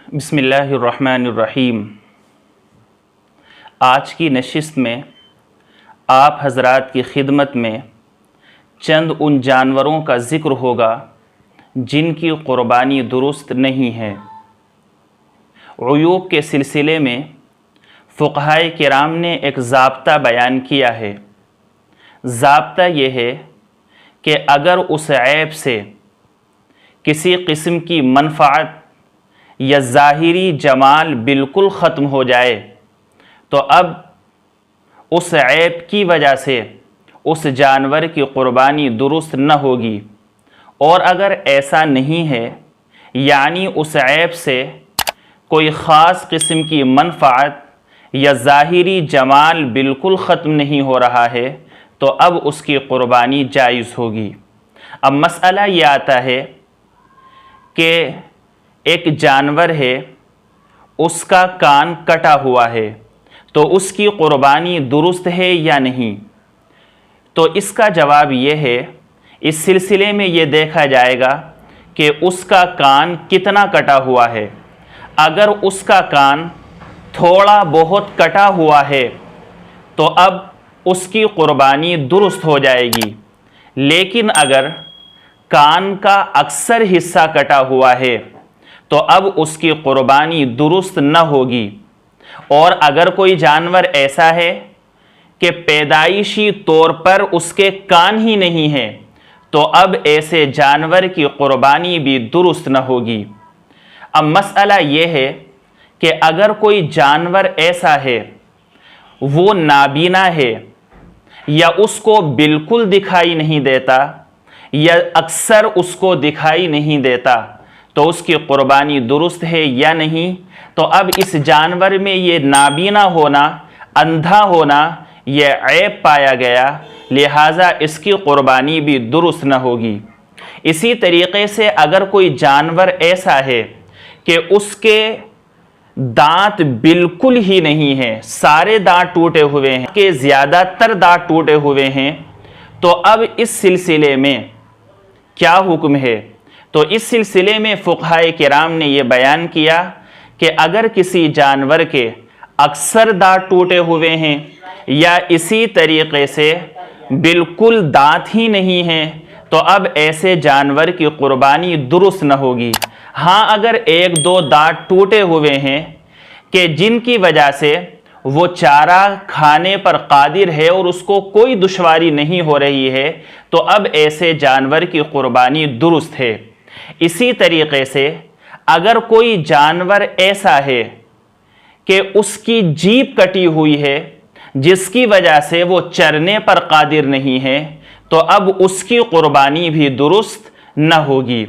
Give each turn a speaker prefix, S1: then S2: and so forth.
S1: بسم اللہ الرحمن الرحیم۔ آج کی نشست میں آپ حضرات کی خدمت میں چند ان جانوروں کا ذکر ہوگا جن کی قربانی درست نہیں ہے۔ عیوب کے سلسلے میں فقہائے کرام نے ایک ضابطہ بیان کیا ہے۔ ضابطہ یہ ہے کہ اگر اس عیب سے کسی قسم کی منفعت یا ظاہری جمال بالکل ختم ہو جائے تو اب اس عیب کی وجہ سے اس جانور کی قربانی درست نہ ہوگی، اور اگر ایسا نہیں ہے یعنی اس عیب سے کوئی خاص قسم کی منفعت یا ظاہری جمال بالکل ختم نہیں ہو رہا ہے تو اب اس کی قربانی جائز ہوگی۔ اب مسئلہ یہ آتا ہے کہ ایک جانور ہے، اس کا کان کٹا ہوا ہے، تو اس کی قربانی درست ہے یا نہیں؟ تو اس کا جواب یہ ہے، اس سلسلے میں یہ دیکھا جائے گا کہ اس کا کان کتنا کٹا ہوا ہے۔ اگر اس کا کان تھوڑا بہت کٹا ہوا ہے تو اب اس کی قربانی درست ہو جائے گی، لیکن اگر کان کا اکثر حصہ کٹا ہوا ہے تو اب اس کی قربانی درست نہ ہوگی۔ اور اگر کوئی جانور ایسا ہے کہ پیدائشی طور پر اس کے کان ہی نہیں ہے تو اب ایسے جانور کی قربانی بھی درست نہ ہوگی۔ اب مسئلہ یہ ہے کہ اگر کوئی جانور ایسا ہے وہ نابینا ہے یا اس کو بالکل دکھائی نہیں دیتا یا اکثر اس کو دکھائی نہیں دیتا تو اس کی قربانی درست ہے یا نہیں؟ تو اب اس جانور میں یہ نابینا ہونا، اندھا ہونا یہ عیب پایا گیا، لہٰذا اس کی قربانی بھی درست نہ ہوگی۔ اسی طریقے سے اگر کوئی جانور ایسا ہے کہ اس کے دانت بالکل ہی نہیں ہیں، سارے دانت ٹوٹے ہوئے ہیں کہ زیادہ تر دانت ٹوٹے ہوئے ہیں، تو اب اس سلسلے میں کیا حکم ہے؟ تو اس سلسلے میں فقہائے کرام نے یہ بیان کیا کہ اگر کسی جانور کے اکثر دانت ٹوٹے ہوئے ہیں یا اسی طریقے سے بالکل دانت ہی نہیں ہیں تو اب ایسے جانور کی قربانی درست نہ ہوگی۔ ہاں اگر ایک دو دانت ٹوٹے ہوئے ہیں کہ جن کی وجہ سے وہ چارہ کھانے پر قادر ہے اور اس کو کوئی دشواری نہیں ہو رہی ہے تو اب ایسے جانور کی قربانی درست ہے۔ اسی طریقے سے اگر کوئی جانور ایسا ہے کہ اس کی جیب کٹی ہوئی ہے جس کی وجہ سے وہ چرنے پر قادر نہیں ہے تو اب اس کی قربانی بھی درست نہ ہوگی۔